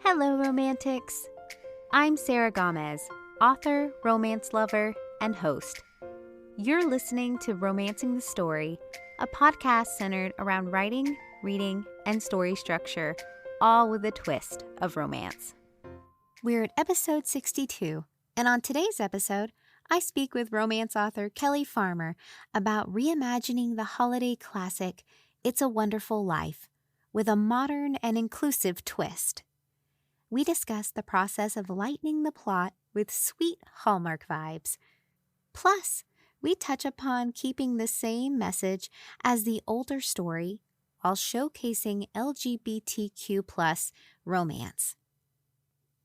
Hello, Romantics. I'm Sarah Gomez, author, romance lover, and host. You're listening to Romancing the Story, a podcast centered around writing, reading, and story structure, all with a twist of romance. We're at episode 62, and on today's episode, I speak with romance author Kelly Farmer about reimagining the holiday classic It's a Wonderful Life with a modern and inclusive twist. We discuss the process of lightening the plot with sweet Hallmark vibes. Plus, we touch upon keeping the same message as the older story while showcasing LGBTQ+ romance.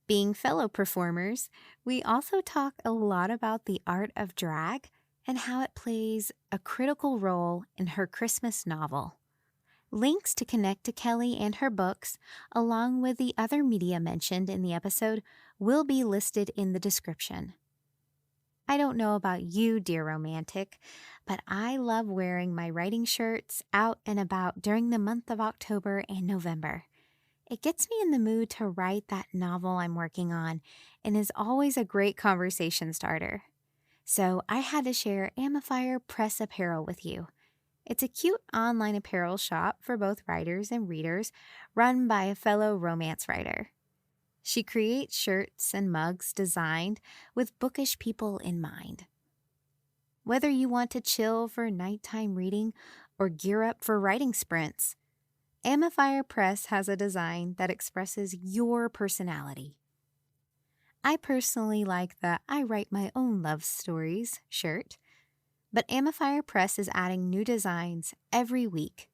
Being fellow performers, we also talk a lot about the art of drag and how it plays a critical role in her Christmas novel. Links to connect to Kelly and her books, along with the other media mentioned in the episode, will be listed in the description. I don't know about you, dear romantic, but I love wearing my writing shirts out and about during the month of October and November. It gets me in the mood to write that novel I'm working on and is always a great conversation starter. So I had to share Amplifier Press apparel with you. It's a cute online apparel shop for both writers and readers run by a fellow romance writer. She creates shirts and mugs designed with bookish people in mind. Whether you want to chill for nighttime reading or gear up for writing sprints, Amplifier Press has a design that expresses your personality. I personally like the I Write My Own Love Stories shirt, but Amplifier Press is adding new designs every week.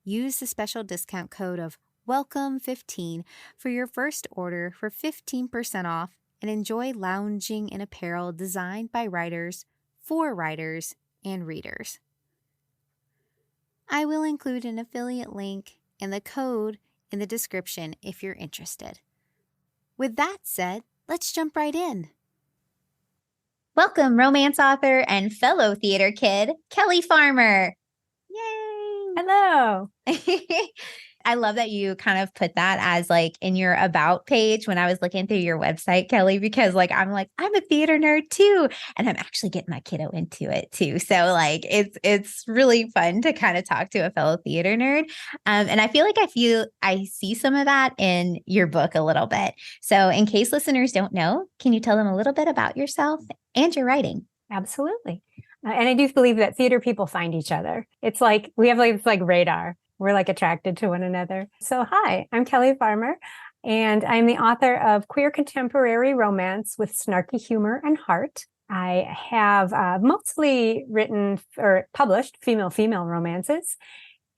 Use the special discount code of WELCOME15 for your first order for 15% off and enjoy lounging in apparel designed by writers, for writers, and readers. I will include an affiliate link and the code in the description if you're interested. With that said, let's jump right in. Welcome, romance author and fellow theater kid, Kelly Farmer. Yay! Hello. I love that you kind of put that as like in your about page when I was looking through your website, Kelly, because I'm a theater nerd too. And I'm actually getting my kiddo into it too. So it's really fun to kind of talk to a fellow theater nerd. And I feel like I see some of that in your book a little bit. So in case listeners don't know, can you tell them a little bit about yourself and your writing? Absolutely. And I do believe that theater people find each other. It's like we have this radar. We're attracted to one another. So hi, I'm Kelly Farmer, and I'm the author of Queer Contemporary Romance with Snarky Humor and Heart. I have mostly written or published female romances.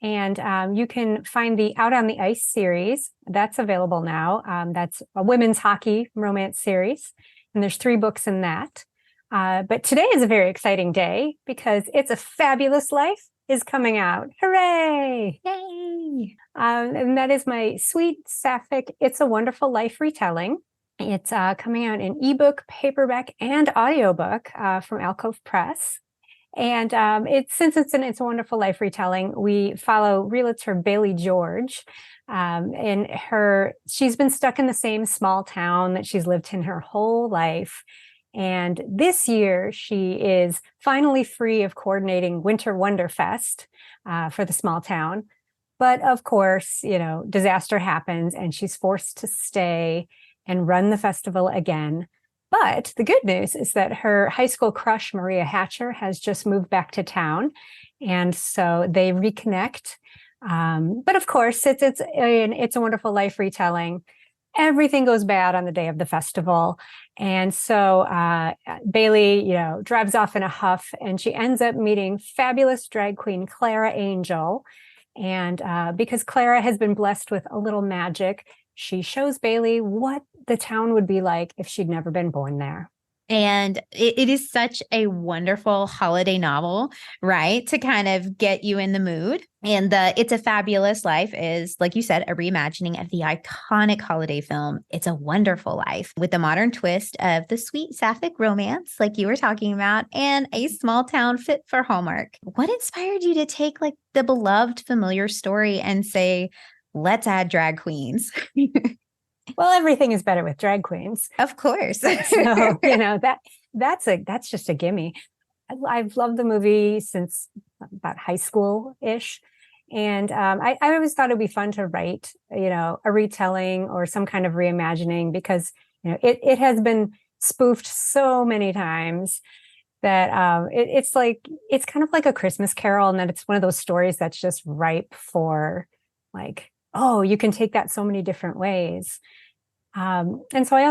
And you can find the Out on the Ice series. That's available now. That's a women's hockey romance series. And there's 3 books in that. But today is a very exciting day because It's a Fabulous Life is coming out. Hooray! Yay! And that is my sweet, sapphic It's a Wonderful Life retelling. It's coming out in ebook, paperback, and audiobook from Alcove Press. And since it's a Wonderful Life retelling, we follow realtor Bailey George. She's been stuck in the same small town that she's lived in her whole life. And this year, she is finally free of coordinating Winter Wonderfest for the small town. But of course, disaster happens and she's forced to stay and run the festival again. But the good news is that her high school crush, Maria Hatcher, has just moved back to town. And so they reconnect. But of course, it's a Wonderful Life retelling. Everything goes bad on the day of the festival. And so Bailey, drives off in a huff and she ends up meeting fabulous drag queen Clara Angel. And because Clara has been blessed with a little magic, she shows Bailey what the town would be like if she'd never been born there. And it is such a wonderful holiday novel, right? To kind of get you in the mood. And It's a Fabulous Life is, like you said, a reimagining of the iconic holiday film, It's a Wonderful Life, with the modern twist of the sweet sapphic romance, like you were talking about, and a small town fit for Hallmark. What inspired you to take the beloved familiar story and say, let's add drag queens? Well, everything is better with drag queens. Of course. So, that's just a gimme. I've loved the movie since about high school-ish. And I always thought it'd be fun to write, a retelling or some kind of reimagining, because, it has been spoofed so many times that it's kind of like A Christmas Carol, and that it's one of those stories that's just ripe for like, oh, you can take that so many different ways. And so I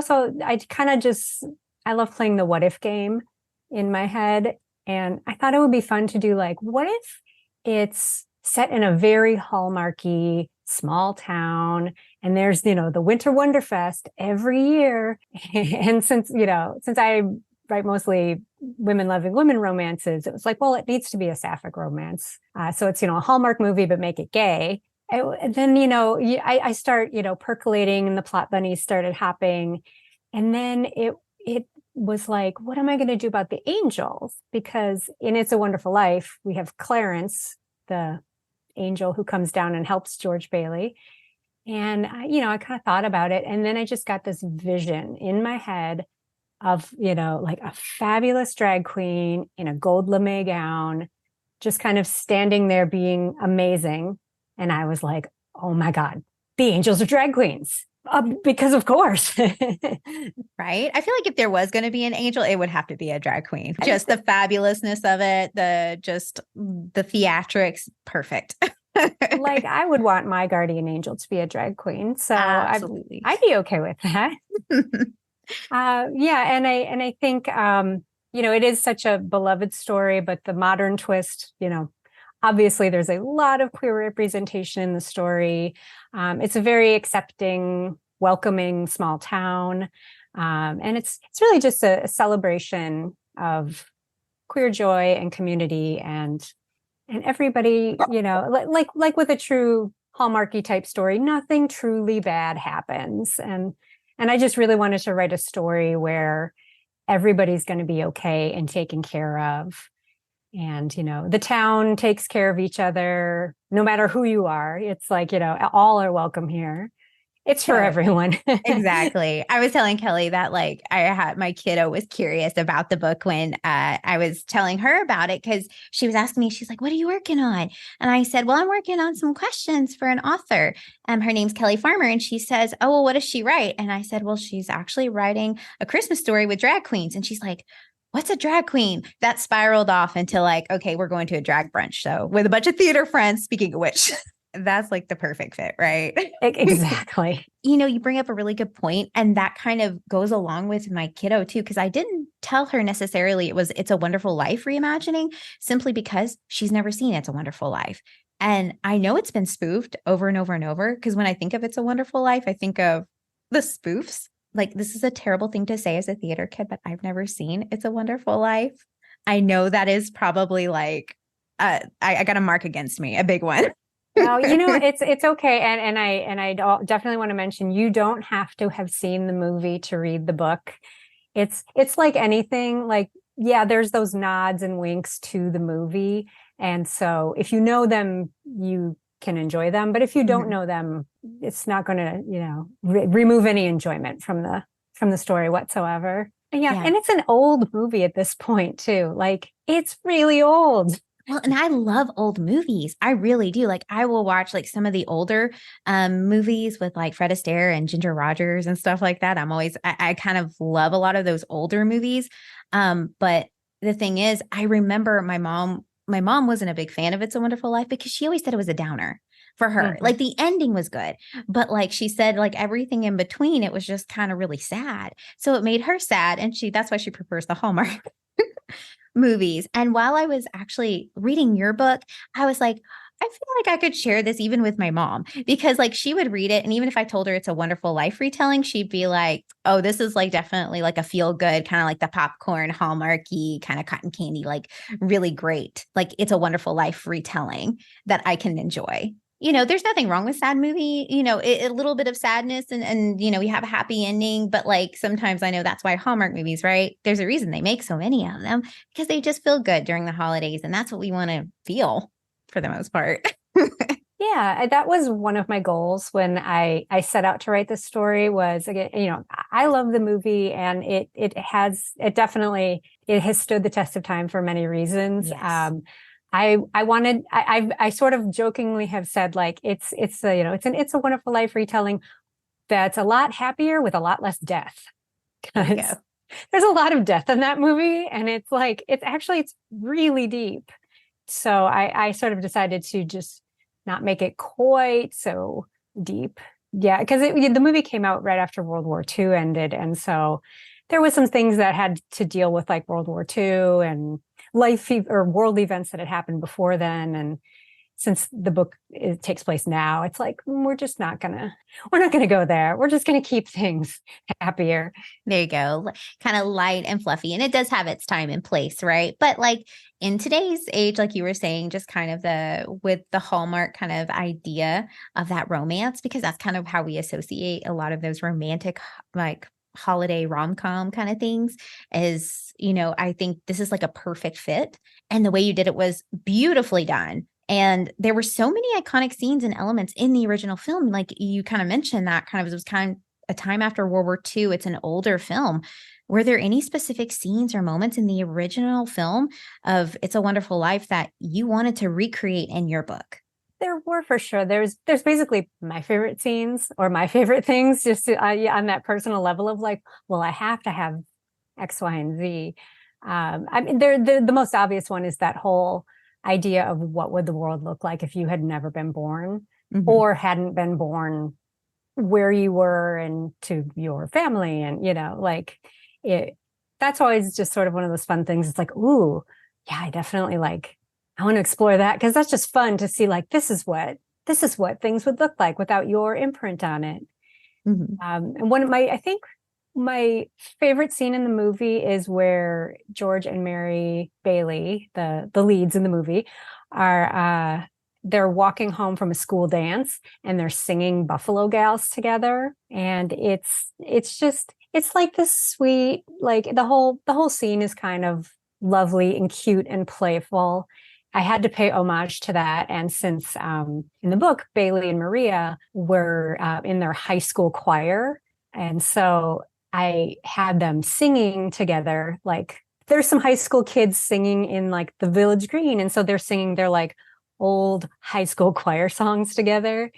love playing the what if game in my head. And I thought it would be fun to do like, what if it's set in a very Hallmark-y small town, and there's, the Winter Wonderfest every year. And since I write mostly women loving women romances, it was like, well, it needs to be a sapphic romance. So it's, a Hallmark movie, but make it gay. And then, I start, percolating, and the plot bunnies started hopping. And then it was like, what am I going to do about the angels? Because in It's a Wonderful Life, we have Clarence, the angel who comes down and helps George Bailey. And I kind of thought about it. And then I just got this vision in my head of, like a fabulous drag queen in a gold lame gown, just kind of standing there being amazing. And I was like, oh my God, the angels are drag queens. Because of course. Right? I feel like if there was going to be an angel, it would have to be a drag queen. Just the fabulousness of it, the theatrics, perfect. Like, I would want my guardian angel to be a drag queen. So absolutely. I'd be okay with that. Yeah. And I think, it is such a beloved story, but the modern twist, obviously there's a lot of queer representation in the story. It's a very accepting, welcoming small town. And it's really just a celebration of queer joy and community, and everybody, like with a true Hallmark-y type story, nothing truly bad happens. And I just really wanted to write a story where everybody's going to be okay and taken care of. And, the town takes care of each other, no matter who you are. It's like, all are welcome here. It's for everyone. Exactly. I was telling Kelly that my kiddo was curious about the book when I was telling her about it, because she was asking me, she's like, what are you working on? And I said, well, I'm working on some questions for an author. Her name's Kelly Farmer. And she says, oh, well, what does she write? And I said, well, she's actually writing a Christmas story with drag queens. And she's like, what's a drag queen? That spiraled off into okay, we're going to a drag brunch. So with a bunch of theater friends, speaking of which, that's like the perfect fit, right? Exactly. You bring up a really good point, and that kind of goes along with my kiddo too, because I didn't tell her necessarily It's a Wonderful Life reimagining, simply because she's never seen It's a Wonderful Life. And I know it's been spoofed over and over and over, because when I think of It's a Wonderful Life, I think of the spoofs. Like, this is a terrible thing to say as a theater kid, but I've never seen It's a Wonderful Life. I know that is probably I got a mark against me, a big one. No, it's okay. And I definitely want to mention, you don't have to have seen the movie to read the book. It's like anything, there's those nods and winks to the movie. And so if you know them, you can enjoy them. But if you don't know them, it's not going to, remove any enjoyment from the story whatsoever. Yeah. And it's an old movie at this point too. It's really old. Well, and I love old movies. I really do. I will watch some of the older movies with Fred Astaire and Ginger Rogers and stuff like that. I kind of love a lot of those older movies. But the thing is, I remember my mom wasn't a big fan of It's a Wonderful Life, because she always said it was a downer for her. Mm-hmm. The ending was good, but she said, everything in between, it was just kind of really sad. So it made her sad. And that's why she prefers the Hallmark movies. And while I was actually reading your book, I was like, I feel like I could share this even with my mom, because she would read it. And even if I told her It's a Wonderful Life retelling, she'd be like, oh, this is definitely a feel good, kind of the popcorn Hallmark-y kind of cotton candy, really great. It's a Wonderful Life retelling that I can enjoy. There's nothing wrong with sad movie, a little bit of sadness and we have a happy ending, but sometimes I know that's why Hallmark movies, right? There's a reason they make so many of them, because they just feel good during the holidays. And that's what we want to feel for the most part. Yeah, that was one of my goals when I set out to write this story was, again, I love the movie, and it definitely, it has stood the test of time for many reasons. Yes. I sort of jokingly have said, like, it's a, it's a Wonderful Life retelling that's a lot happier with a lot less death, There you because go. there's a lot of death in that movie, and it's like, it's really deep. So I sort of decided to just not make it quite so deep. Yeah, because the movie came out right after World War II ended. And so there was some things that had to deal with, like World War II and or world events that had happened before then. And since the book takes place now, it's like, we're not gonna go there. We're just gonna keep things happier. There you go. Kind of light and fluffy. And it does have its time and place, right? But like in today's age, like you were saying, just kind of with the Hallmark kind of idea of that romance, because that's kind of how we associate a lot of those romantic, like holiday rom-com kind of things, is, I think this is like a perfect fit. And the way you did it was beautifully done. And there were so many iconic scenes and elements in the original film. Like you kind of mentioned that kind of, it was kind of a time after World War II. It's an older film. Were there any specific scenes or moments in the original film of It's a Wonderful Life that you wanted to recreate in your book? There were, for sure. There's basically my favorite scenes or my favorite things, just yeah, on that personal level of like, well, I have to have X, Y, and Z. I mean, the most obvious one is that whole idea of what would the world look like if you had never been born, Mm-hmm. or hadn't been born where you were and to your family. And, like, it, that's always just sort of one of those fun things. It's like, ooh, yeah, I want to explore that, because that's just fun to see, like, this is what things would look like without your imprint on it. Mm-hmm. And I think my favorite scene in the movie is where George and Mary Bailey, the leads in the movie, are they're walking home from a school dance, and they're singing Buffalo Gals together. And it's like this sweet, like the whole scene is kind of lovely and cute and playful. I had to pay homage to that. And since in the book, Bailey and Maria were in their high school choir. And so I had them singing together. Like, there's some high school kids singing in like the Village Green. And so they're singing their like old high school choir songs together.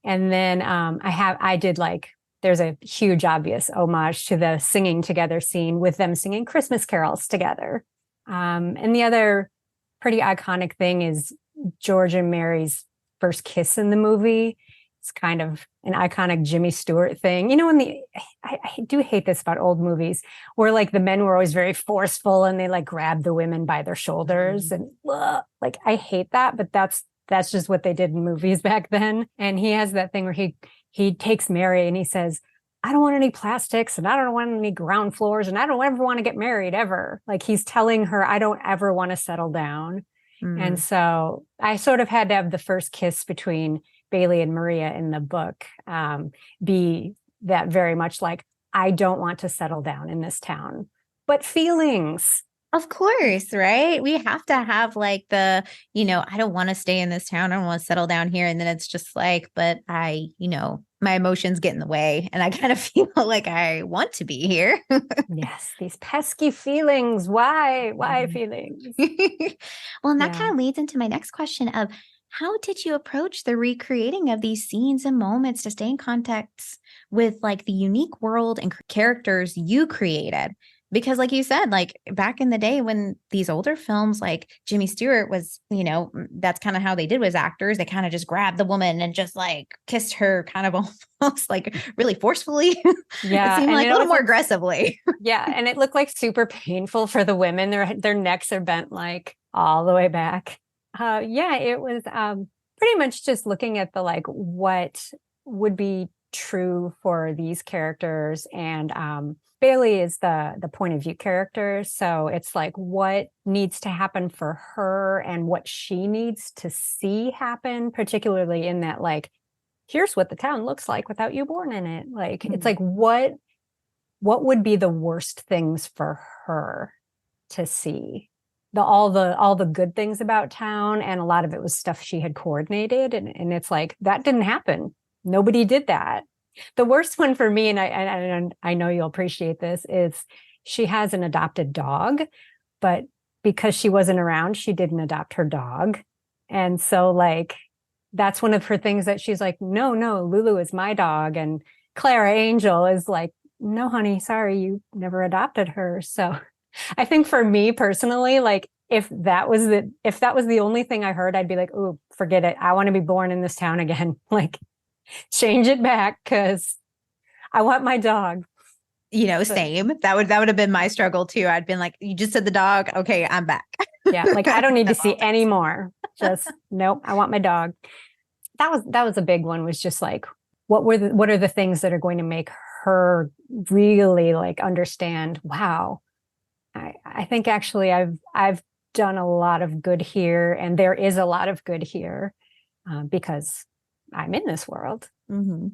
And then I did like, there's a huge obvious homage to the singing together scene with them singing Christmas carols together. And the other pretty iconic thing is George and Mary's first kiss in the movie. It's kind of an iconic Jimmy Stewart thing. I do hate this about old movies, where like the men were always very forceful and they like grab the women by their shoulders, and like, I hate that, but that's just what they did in movies back then. And he has that thing where he takes Mary and he says, I don't want any plastics, and I don't want any ground floors, and I don't ever want to get married ever. Like, he's telling her, I don't ever want to settle down. And Mm. so I sort of had to have the first kiss between Bailey and Maria in the book be that very much like, I don't want to settle down in this town, but feelings. Of course, right? We have to have like I don't want to stay in this town. I don't want to settle down here. And then it's just like, but my emotions get in the way, and I kind of feel like I want to be here. Yes, these pesky feelings. Why Mhm. feelings? Well, and that Yeah. kind of leads into my next question of how did you approach the recreating of these scenes and moments to stay in context with like the unique world and characters you created? Because like you said, like back in the day when these older films, like Jimmy Stewart was, that's kind of how they did with actors. They kind of just grabbed the woman and just like kissed her kind of almost like really forcefully. It Yeah, seemed and like it a little always more looks, aggressively. yeah, and it looked like super painful for the women. Their necks are bent like all the way back. Yeah, it was pretty much just looking at the like what would be true for these characters. And Bailey is the point of view character, so it's like what needs to happen for her and what she needs to see happen, particularly in that, like, here's what the town looks like without you born in it. Like, it's like what would be the worst things for her to see? all the good things about town, and a lot of it was stuff she had coordinated, and it's like that didn't happen. Nobody did that. The worst one for me, and I know you'll appreciate this, is she has an adopted dog, but because she wasn't around, she didn't adopt her dog. And so like that's one of her things that she's like, no, Lulu is my dog. And Clara Angel is like, no, honey, sorry, you never adopted her. So I think for me personally, like if that was the only thing I heard, I'd be like, oh, forget it. I want to be born in this town again. Like change it back because I want my dog. Same. That would have been my struggle too. I'd been like, you just said the dog. Okay, I'm back. Yeah. Like I don't need to see any more. Just nope. I want my dog. That was a big one, was just like, what are the things that are going to make her really like understand, wow, I think actually I've done a lot of good here, and there is a lot of good here because I'm in this world. Mm-hmm.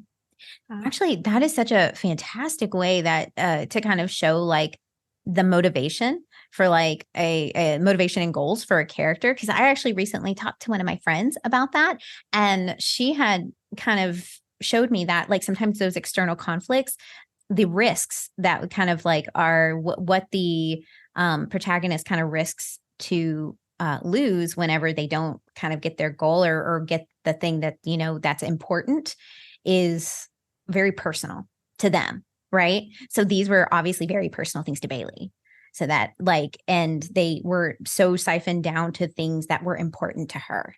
Actually, that is such a fantastic way that to kind of show like the motivation for like a motivation and goals for a character. Because I actually recently talked to one of my friends about that, and she had kind of showed me that like sometimes those external conflicts, the risks that kind of like are what the protagonist kind of risks to lose whenever they don't kind of get their goal or get the thing that, that's important, is very personal to them. Right. So these were obviously very personal things to Bailey. So that like, and they were so siphoned down to things that were important to her.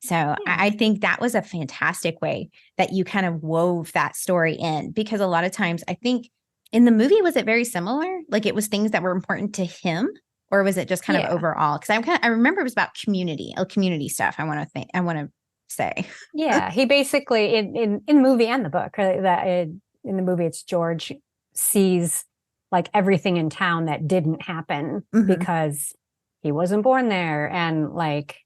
So yeah. I think that was a fantastic way that you kind of wove that story in, because a lot of times I think in the movie, was it very similar? Like it was things that were important to him, or was it just kind of overall? Because I remember it was about community stuff. I want to say. Yeah. He basically in the movie and the book in the movie, it's George sees like everything in town that didn't happen because he wasn't born there. And like,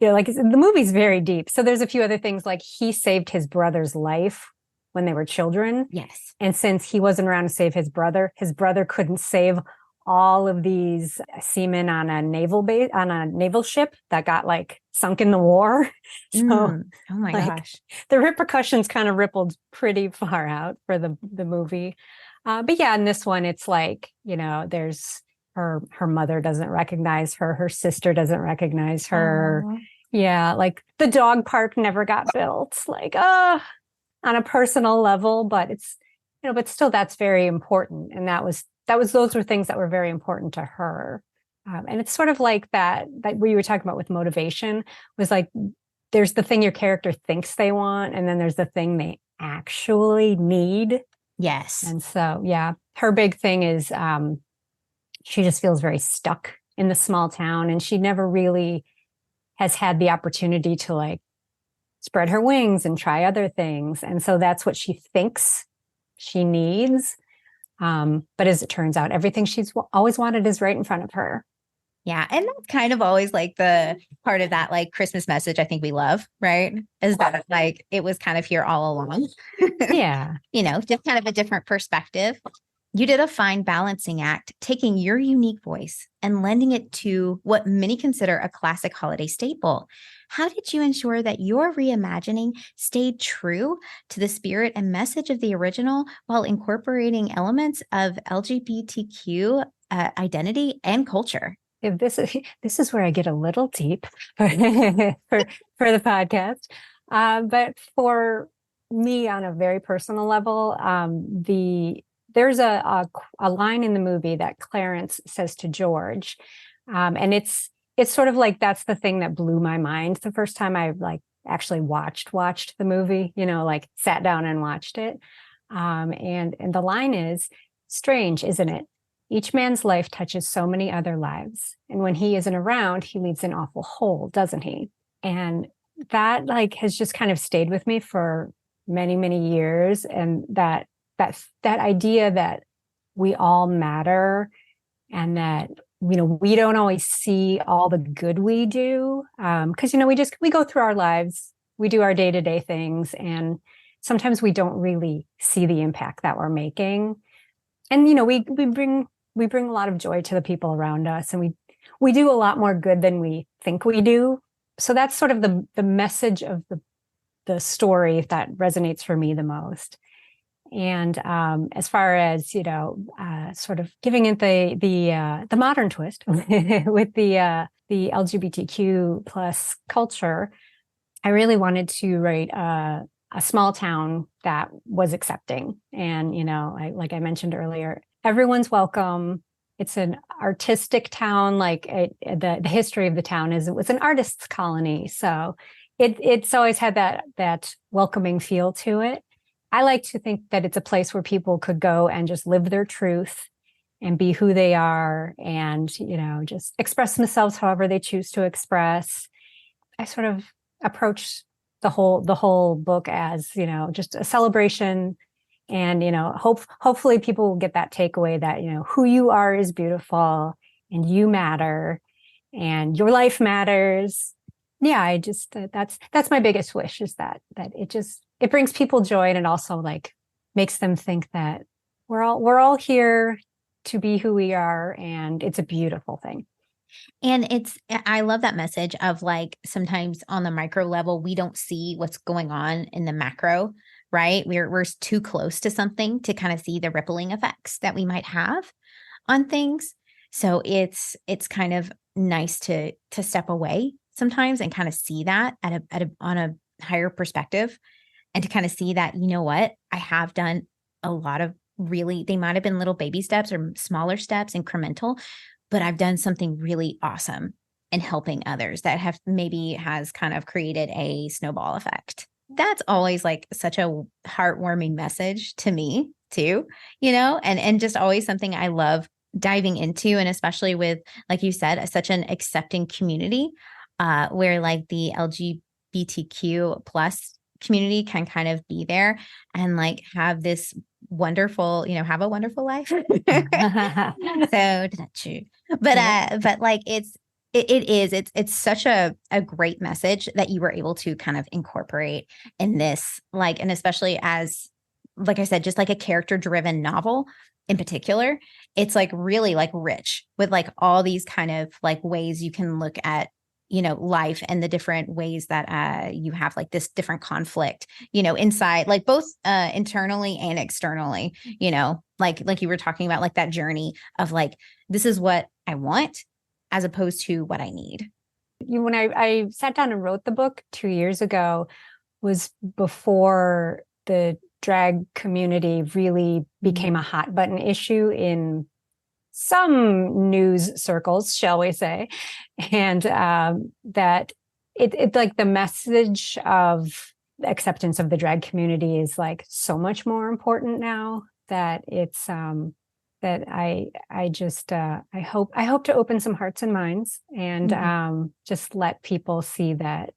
like the movie's very deep. So there's a few other things, like he saved his brother's life when they were children. Yes. And since he wasn't around to save his brother couldn't save all of these seamen on a naval ship that got like sunk in the war. So, oh my gosh, the repercussions kind of rippled pretty far out for the movie. But yeah, in this one, it's like, there's her mother doesn't recognize her. Her sister doesn't recognize her. Yeah. Like the dog park never got built, like, on a personal level, but it's, but still that's very important. And those were things that were very important to her. And it's sort of like that what you were talking about with motivation, was like, there's the thing your character thinks they want, and then there's the thing they actually need. Yes. And so, yeah, her big thing is she just feels very stuck in the small town, and she never really has had the opportunity to like spread her wings and try other things. And so that's what she thinks she needs. But as it turns out, everything she's always wanted is right in front of her. Yeah. And that's kind of always like the part of that like Christmas message I think we love, right? Is that like it was kind of here all along. Yeah. Just kind of a different perspective. You did a fine balancing act, taking your unique voice and lending it to what many consider a classic holiday staple. How did you ensure that your reimagining stayed true to the spirit and message of the original while incorporating elements of LGBTQ identity and culture? This is where I get a little deep for the podcast. But for me, on a very personal level, there's a line in the movie that Clarence says to George, and it's sort of like that's the thing that blew my mind the first time I like actually watched the movie. Like sat down and watched it, and the line is, "Strange, isn't it? Each man's life touches so many other lives, and when he isn't around, he leaves an awful hole, doesn't he?" And that like has just kind of stayed with me for many, many years, and that idea that we all matter, and that we don't always see all the good we do, because we go through our lives, we do our day-to-day things, and sometimes we don't really see the impact that we're making. And we bring a lot of joy to the people around us, and we do a lot more good than we think we do. So that's sort of the message of the story that resonates for me the most. And as far as, sort of giving it the modern twist with the LGBTQ plus culture, I really wanted to write a small town that was accepting. And, like I mentioned earlier, everyone's welcome. It's an artistic town. Like the history of the town is it was an artist's colony. So it's always had that welcoming feel to it. I like to think that it's a place where people could go and just live their truth and be who they are and, just express themselves however they choose to express. I sort of approach the whole book as, just a celebration and, hopefully people will get that takeaway that, who you are is beautiful and you matter and your life matters. Yeah, I just, that's my biggest wish is that it brings people joy and it also like makes them think that we're all here to be who we are. And it's a beautiful thing. And I love that message of like, sometimes on the micro level, we don't see what's going on in the macro, right? We're too close to something to kind of see the rippling effects that we might have on things. So it's kind of nice to step away sometimes and kind of see that on a higher perspective and to kind of see that, what, I have done a lot of they might've been little baby steps or smaller steps, incremental, but I've done something really awesome in helping others that has kind of created a snowball effect. That's always like such a heartwarming message to me too, and just always something I love diving into. And especially with, like you said, such an accepting community, where like the LGBTQ plus community can kind of be there and like have this wonderful, have a wonderful life. So that's true. But like it's such a great message that you were able to kind of incorporate in this, like, and especially as, like I said, just like a character driven novel in particular, it's like really like rich with like all these kind of like ways you can look at, life and the different ways that you have like this different conflict, inside, like both internally and externally, like you were talking about, like that journey of like, this is what I want as opposed to what I need. When I sat down and wrote the book 2 years ago was before the drag community really became a hot button issue in some news circles, shall we say, and that it like the message of acceptance of the drag community is like so much more important now that it's that I hope to open some hearts and minds and just let people see that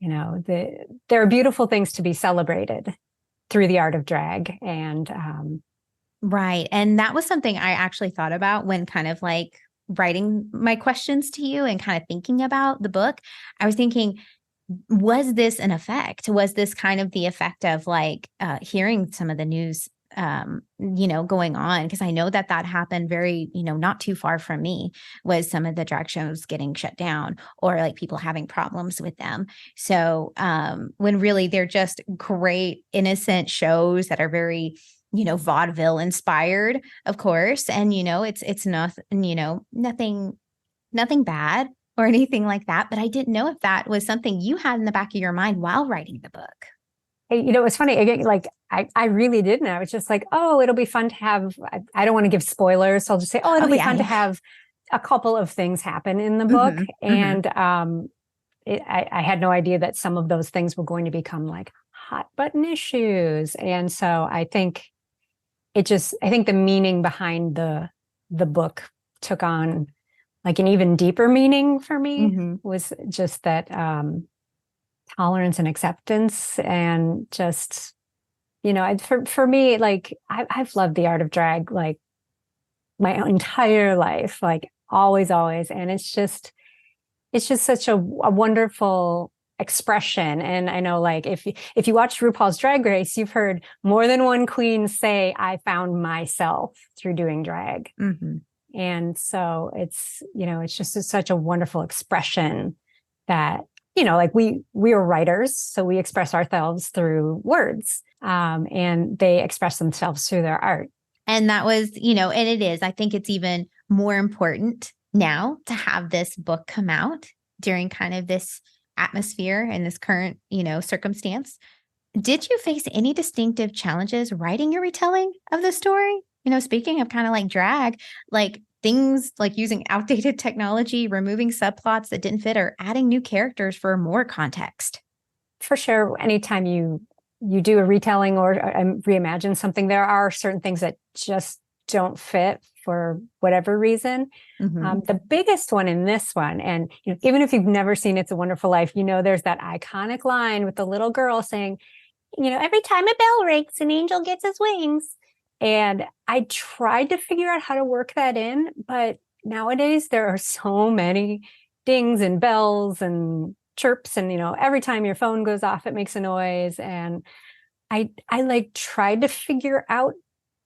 there are beautiful things to be celebrated through the art of drag and right. And that was something I actually thought about when kind of like writing my questions to you and kind of thinking about the book. I was thinking, was this an effect? Was this kind of the effect of like hearing some of the news, going on? Because I know that happened very, not too far from me, was some of the drag shows getting shut down or like people having problems with them. So when really they're just great, innocent shows that are very vaudeville inspired, of course. And, it's nothing bad or anything like that. But I didn't know if that was something you had in the back of your mind while writing the book. It's funny. Again, like I really didn't. I was just like, oh, it'll be fun to have, I don't want to give spoilers. So I'll just say, it'll be fun to have a couple of things happen in the book. And I had no idea that some of those things were going to become like hot button issues. And so I think the meaning behind the book took on like an even deeper meaning for me was just that tolerance and acceptance and just, for me, like I've loved the art of drag like my entire life, like always. And it's just such a wonderful expression. And I know like if you watch RuPaul's Drag Race, you've heard more than one queen say, I found myself through doing drag. And so it's just such a wonderful expression that, like we are writers, so we express ourselves through words, and they express themselves through their art. And that was, and it is, I think it's even more important now to have this book come out during kind of this atmosphere and this current, circumstance. Did you face any distinctive challenges writing your retelling of the story? Speaking of kind of like drag, like things like using outdated technology, removing subplots that didn't fit, or adding new characters for more context. For sure. Anytime you do a retelling or reimagine something, there are certain things that just don't fit for whatever reason. Mm-hmm. The biggest one in this one, and even if you've never seen It's a Wonderful Life, there's that iconic line with the little girl saying, every time a bell rings, an angel gets his wings. And I tried to figure out how to work that in, but nowadays there are so many dings and bells and chirps, and every time your phone goes off, it makes a noise. And I like tried to figure out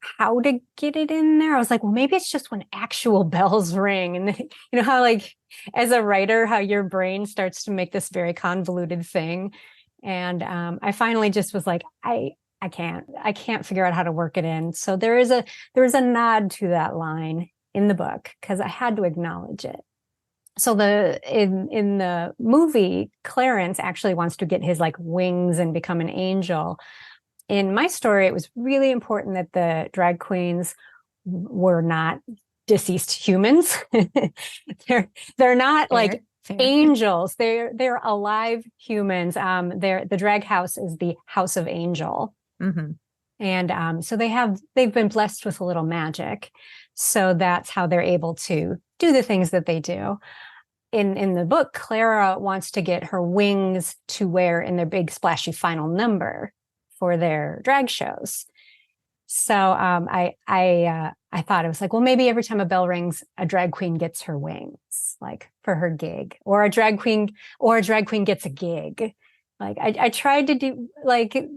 how to get it in there. I was like, well, maybe it's just when actual bells ring. And how like as a writer, how your brain starts to make this very convoluted thing. And I finally just was like, I can't figure out how to work it in. So there is a nod to that line in the book because I had to acknowledge it. So in the movie, Clarence actually wants to get his like wings and become an angel. In my story, it was really important that the drag queens were not deceased humans. they're not Fair, like fair. angels. They're alive humans. The drag house is the House of Angel. Mm-hmm. And so they've been blessed with a little magic. So that's how they're able to do the things that they do. In the book, Clara wants to get her wings to wear in their big splashy final number for their drag shows. So I thought it was like, well, maybe every time a bell rings, a drag queen gets her wings, like for her gig, or a drag queen gets a gig. Like I tried to do like it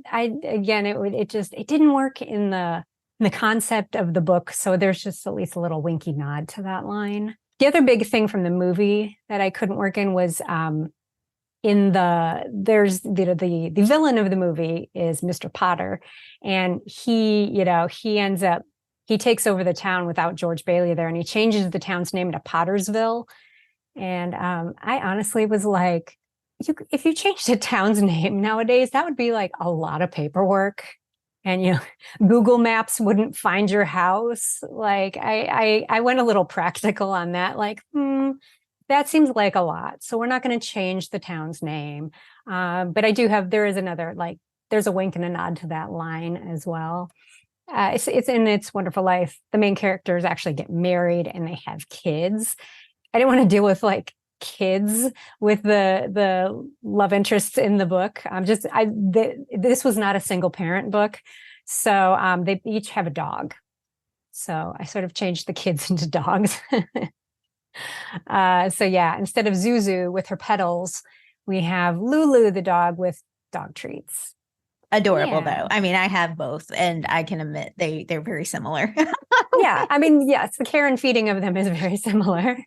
didn't work in the concept of the book. So there's just at least a little winky nod to that line. The other big thing from the movie that I couldn't work in was there's the villain of the movie is Mr. Potter, and he takes over the town without George Bailey there, and he changes the town's name to Pottersville. And I honestly was like, if you changed the town's name nowadays, that would be like a lot of paperwork, and Google Maps wouldn't find your house. Like I went a little practical on that. Like, that seems like a lot. So we're not going to change the town's name. But there is another, like, there's a wink and a nod to that line as well. It's in It's Wonderful Life. The main characters actually get married and they have kids. I didn't want to deal with like kids with the love interests in the book. This was not a single parent book. So they each have a dog. So I sort of changed the kids into dogs. So yeah, instead of Zuzu with her petals, we have Lulu the dog with dog treats. Adorable though. I mean, I have both, and I can admit they're very similar. Yeah, I mean, yes, the care and feeding of them is very similar.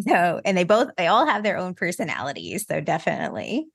So, and they all have their own personalities, so definitely.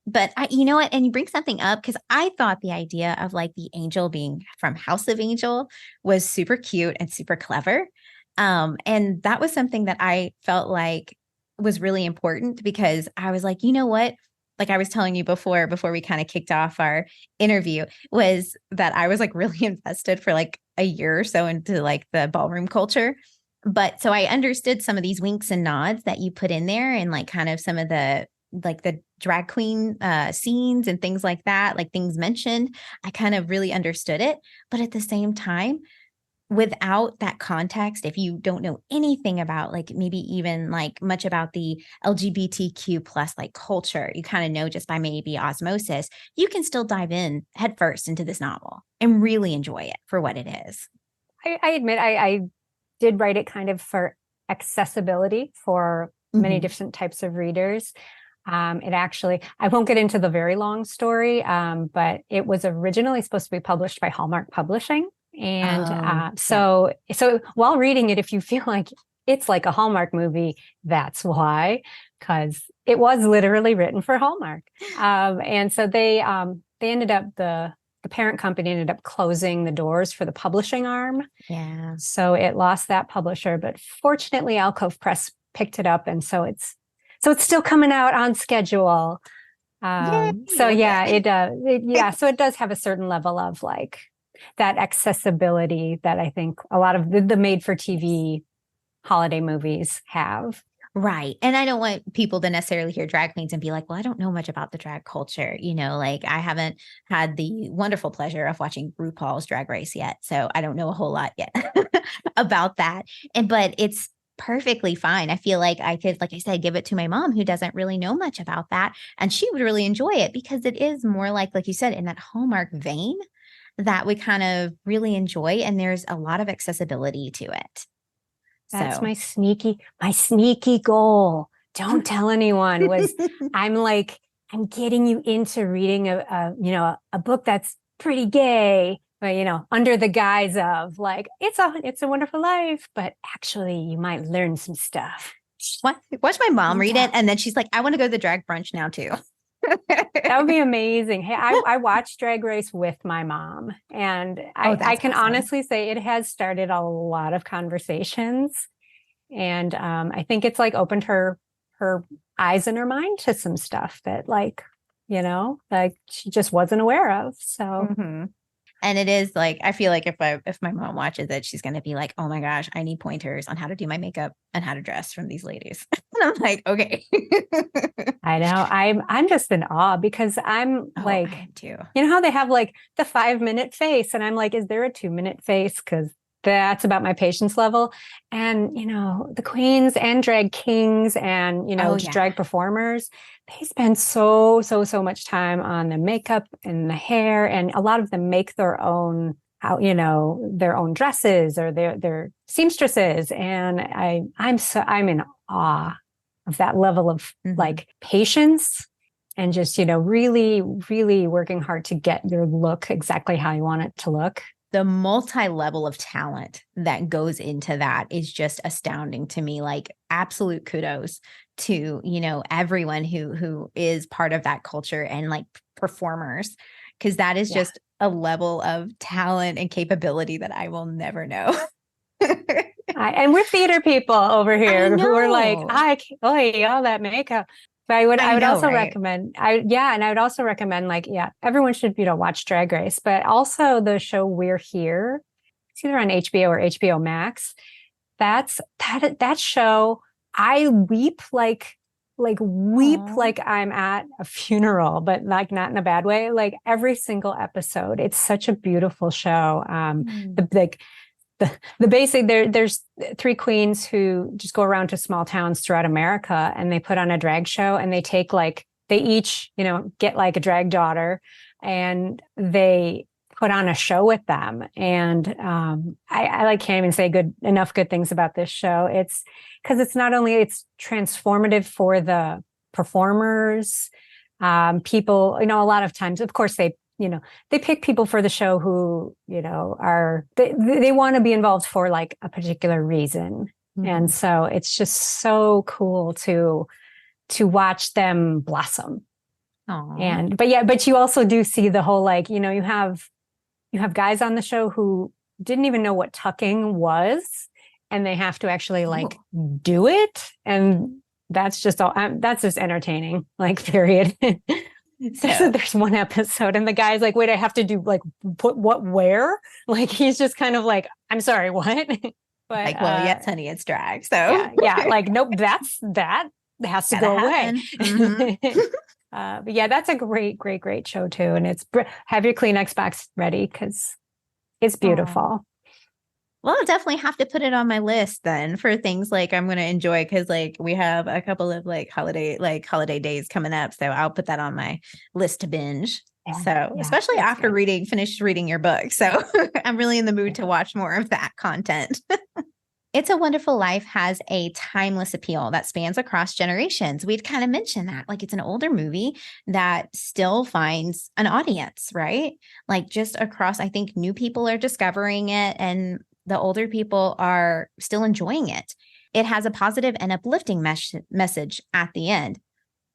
But you know what? And you bring something up, because I thought the idea of like the angel being from House of Angel was super cute and super clever. And that was something that I felt like was really important, because I was like, you know what? Like I was telling you before we kind of kicked off our interview, was that I was like really invested for like a year or so into like the ballroom culture. But so I understood some of these winks and nods that you put in there, and like kind of some of the like the drag queen scenes and things like that, like things mentioned. I kind of really understood it. But at the same time, without that context, if you don't know anything about like maybe even like much about the LGBTQ plus like culture, you kind of know just by maybe osmosis, you can still dive in headfirst into this novel and really enjoy it for what it is. I admit I did write it kind of for accessibility for many different types of readers. It actually, I won't get into the very long story, but it was originally supposed to be published by Hallmark Publishing. And Oh, so while reading it, if you feel like it's like a Hallmark movie, that's why, because it was literally written for Hallmark. And so they ended up, the parent company ended up closing the doors for the publishing arm. yeah. So it lost that publisher, but fortunately Alcove Press picked it up. And so it's still coming out on schedule. So yeah, so it does have a certain level of like that accessibility that I think a lot of the made for TV holiday movies have. Right. And I don't want people to necessarily hear drag queens and be like, well, I don't know much about the drag culture. Like I haven't had the wonderful pleasure of watching RuPaul's Drag Race yet. So I don't know a whole lot yet about that. But it's perfectly fine. I feel like I could, like I said, give it to my mom who doesn't really know much about that. And she would really enjoy it because it is more like you said, in that Hallmark vein that we kind of really enjoy. And there's a lot of accessibility to it. That's So my sneaky goal. Don't tell anyone was I'm getting you into reading a book that's pretty gay, but under the guise of like, it's a wonderful life, but actually you might learn some stuff. Watch my mom read it. And then she's like, I want to go to the drag brunch now too. That would be amazing. Hey, I watched Drag Race with my mom, and I can honestly say it has started a lot of conversations, and I think it's like opened her eyes and her mind to some stuff that like she just wasn't aware of. So. Mm-hmm. And it is like, I feel like if my mom watches it, she's going to be like, oh my gosh, I need pointers on how to do my makeup and how to dress from these ladies. And I'm like, okay. I know. I'm just in awe because I'm like, I am too. You know how they have like the 5-minute face, and I'm like, is there a 2-minute face? Because that's about my patience level. And the queens and drag kings and drag performers, they spend so much time on the makeup and the hair, and a lot of them make their own their own dresses or their seamstresses, and I'm in awe of that level of like patience and just really working hard to get your look exactly how you want it to look. The multi-level of talent that goes into that is just astounding to me. Like absolute kudos to, everyone who is part of that culture and like performers, because that is just a level of talent and capability that I will never know. And we're theater people over here who are like, all that makeup. But I would also recommend, and I would also recommend everyone should, watch Drag Race, but also the show We're Here. It's either on HBO or HBO Max. That show, I weep like I'm at a funeral, but like not in a bad way. Like every single episode, it's such a beautiful show. The basic there's 3 queens who just go around to small towns throughout America, and they put on a drag show, and they take they each get like a drag daughter, and they put on a show with them. And I can't even say good things about this show. It's because it's not only it's transformative for the performers, people, a lot of times, of course, they pick people for the show who, are, they want to be involved for like a particular reason. Mm-hmm. And so it's just so cool to watch them blossom. Aww. But you also do see the whole, you have guys on the show who didn't even know what tucking was, and they have to actually do it. And that's just entertaining, period. So there's one episode, and the guy's like, wait, I have to do put what where? He's just kind of like, I'm sorry, what? But yes, honey, it's drag. So nope, that has to go away. Mm-hmm. But that's a great show too. And it's have your Kleenex box ready because it's beautiful. Aww. Well, I'll definitely have to put it on my list then for things I'm going to enjoy, because we have a couple of holiday days coming up. So I'll put that on my list to binge. Yeah, so especially after finished reading your book. So I'm really in the mood to watch more of that content. It's a Wonderful Life has a timeless appeal that spans across generations. We'd kind of mentioned that, like it's an older movie that still finds an audience, right? Like just across, I think new people are discovering it and the older people are still enjoying it. It has a positive and uplifting message at the end.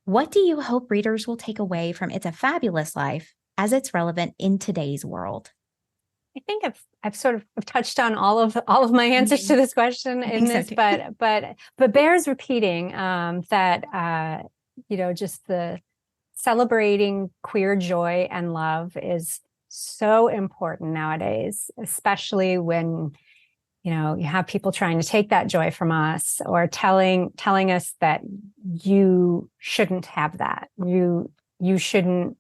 What do you hope readers will take away from It's a Fabulous Life as it's relevant in today's world? I think I've sort of touched on all of my answers to this question in this, but bears repeating that just the celebrating queer joy and love is so important nowadays, especially when you have people trying to take that joy from us or telling us that you shouldn't have that, you shouldn't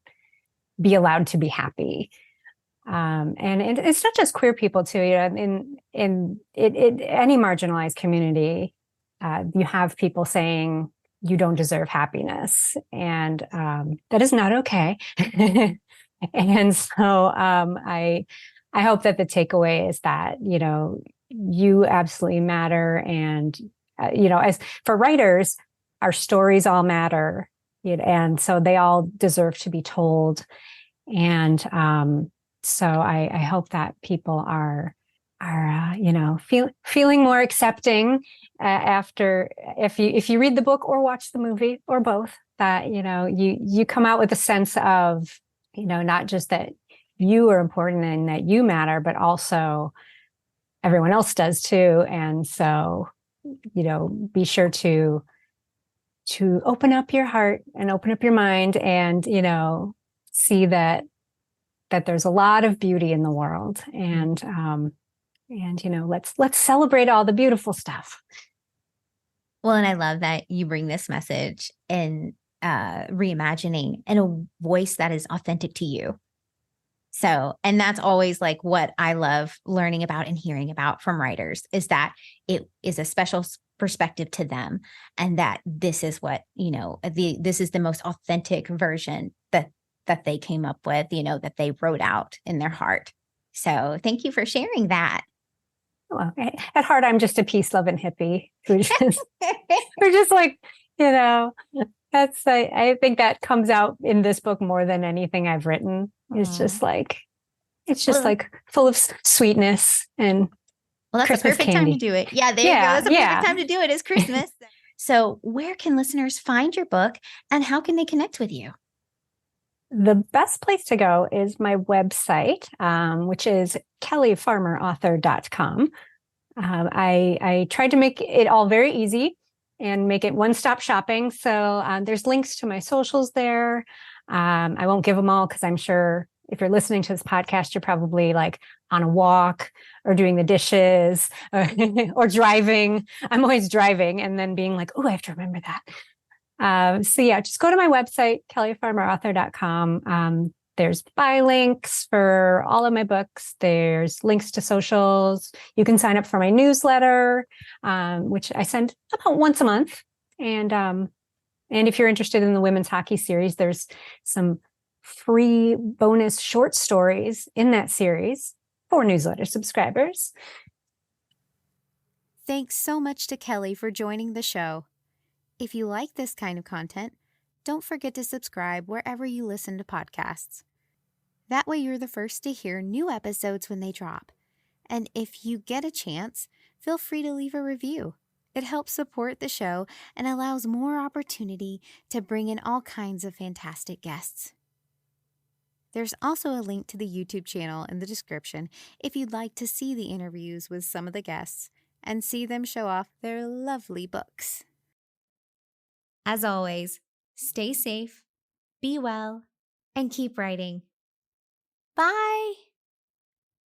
be allowed to be happy. And it's not just queer people too, in any marginalized community, you have people saying you don't deserve happiness, and that is not okay. And so I hope that the takeaway is that you absolutely matter, and as for writers, our stories all matter, and so they all deserve to be told. And so I hope that people are feeling more accepting after if you read the book or watch the movie or both, that you come out with a sense of not just that you are important and that you matter, but also everyone else does too. And so be sure to open up your heart and open up your mind and see that there's a lot of beauty in the world, and let's celebrate all the beautiful stuff. Well, and I love that you bring this message in reimagining in a voice that is authentic to you. So, and that's always like what I love learning about and hearing about from writers, is that it is a special perspective to them, and that this is what this is the most authentic version that they came up with, that they wrote out in their heart. So thank you for sharing that. Well, at heart, I'm just a peace-loving hippie who just like, that's, I think that comes out in this book more than anything I've written. It's just like, like full of sweetness and well, that's Christmas the perfect candy. time to do it. Yeah, there you go. That's the perfect time to do it, is Christmas. So where can listeners find your book, and how can they connect with you? The best place to go is my website, which is kellyfarmerauthor.com. I tried to make it all very easy and make it one-stop shopping. So there's links to my socials there. I won't give them all because I'm sure if you're listening to this podcast, you're probably like on a walk or doing the dishes or driving. I'm always driving and then being like, oh, I have to remember that. So yeah, just go to my website, kellyfarmerauthor.com. There's buy links for all of my books. There's links to socials. You can sign up for my newsletter, which I send about once a month. And if you're interested in the women's hockey series, there's some free bonus short stories in that series for newsletter subscribers. Thanks so much to Kelly for joining the show. If you like this kind of content, don't forget to subscribe wherever you listen to podcasts. That way you're the first to hear new episodes when they drop. And if you get a chance, feel free to leave a review. It helps support the show and allows more opportunity to bring in all kinds of fantastic guests. There's also a link to the YouTube channel in the description if you'd like to see the interviews with some of the guests and see them show off their lovely books. As always, stay safe, be well, and keep writing. Bye!